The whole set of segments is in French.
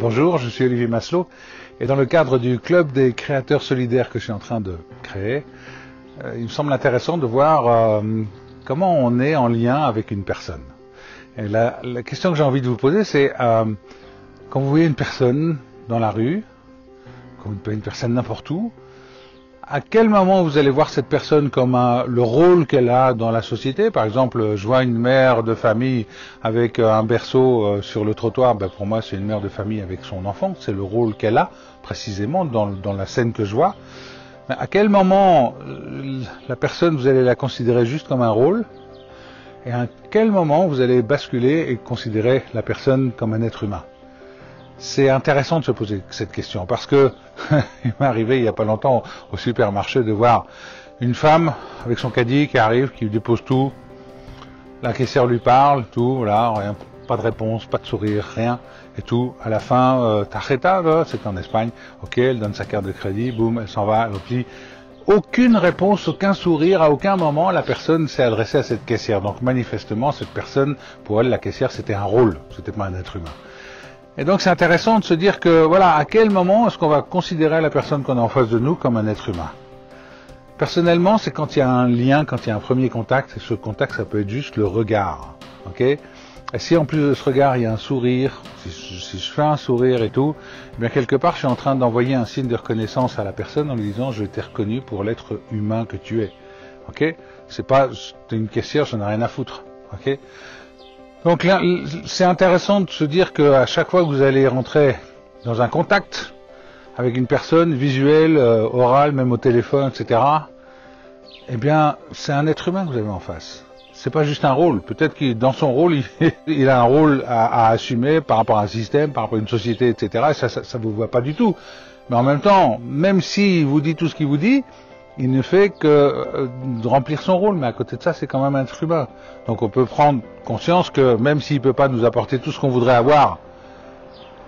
Bonjour, je suis Olivier Maslow et dans le cadre du club des créateurs solidaires que je suis en train de créer, il me semble intéressant de voir comment on est en lien avec une personne. Et la question que j'ai envie de vous poser, c'est quand vous voyez une personne dans la rue, comme une personne n'importe où, à quel moment vous allez voir cette personne comme le rôle qu'elle a dans la société? Par exemple, je vois une mère de famille avec un berceau sur le trottoir, ben pour moi c'est une mère de famille avec son enfant, c'est le rôle qu'elle a précisément dans la scène que je vois. Mais à quel moment la personne, vous allez la considérer juste comme un rôle, et à quel moment vous allez basculer et considérer la personne comme un être humain? C'est intéressant de se poser cette question parce que il m'est arrivé il n'y a pas longtemps au supermarché de voir une femme avec son caddie qui arrive, qui lui dépose tout, la caissière lui parle, tout, voilà, rien, pas de réponse, pas de sourire, rien, et tout, à la fin, tarjeta, c'est en Espagne, ok, elle donne sa carte de crédit, boum, elle s'en va, elle replie. Aucune réponse, aucun sourire, à aucun moment la personne s'est adressée à cette caissière. Donc manifestement, cette personne, pour elle, la caissière, c'était un rôle, c'était pas un être humain. Et donc c'est intéressant de se dire que, voilà, à quel moment est-ce qu'on va considérer la personne qu'on a en face de nous comme un être humain? Personnellement, c'est quand il y a un lien, quand il y a un premier contact, et ce contact, ça peut être juste le regard, ok? Et si en plus de ce regard, il y a un sourire, si je fais un sourire et tout, eh bien quelque part, je suis en train d'envoyer un signe de reconnaissance à la personne en lui disant, je t'ai reconnu pour l'être humain que tu es, ok? C'est pas, t'es une caissière, j'en ai rien à foutre, ok? Donc là, c'est intéressant de se dire qu'à chaque fois que vous allez rentrer dans un contact avec une personne, visuelle, orale, même au téléphone, etc., eh bien, c'est un être humain que vous avez en face. C'est pas juste un rôle. Peut-être que dans son rôle, il a un rôle à assumer par rapport à un système, par rapport à une société, etc., et ça vous voit pas du tout. Mais en même temps, même s'il vous dit tout ce qu'il vous dit, il ne fait que remplir son rôle, mais à côté de ça, c'est quand même un être humain. Donc on peut prendre conscience que même s'il ne peut pas nous apporter tout ce qu'on voudrait avoir,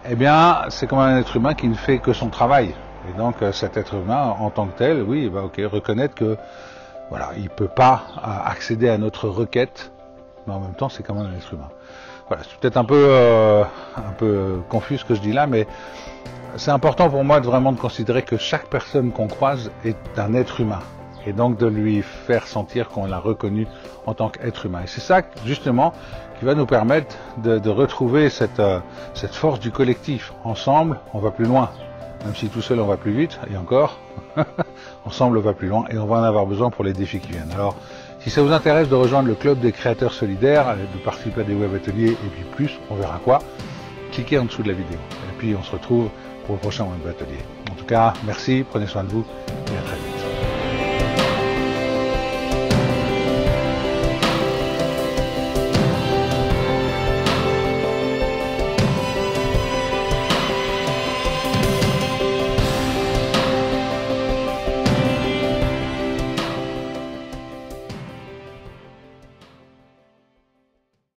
eh bien, c'est quand même un être humain qui ne fait que son travail. Et donc cet être humain, en tant que tel, oui, bah, ok, reconnaître que voilà, il ne peut pas accéder à notre requête, mais en même temps, c'est quand même un être humain. Voilà, c'est peut-être un peu confus ce que je dis là, mais c'est important pour moi vraiment de considérer que chaque personne qu'on croise est un être humain et donc de lui faire sentir qu'on l'a reconnu en tant qu'être humain. Et c'est ça justement qui va nous permettre de retrouver cette force du collectif. Ensemble, on va plus loin, même si tout seul on va plus vite, et encore, ensemble on va plus loin et on va en avoir besoin pour les défis qui viennent. Alors, si ça vous intéresse de rejoindre le club des créateurs solidaires, de participer à des web ateliers et puis plus, on verra quoi, cliquez en dessous de la vidéo. Et puis on se retrouve pour le prochain web atelier. En tout cas, merci, prenez soin de vous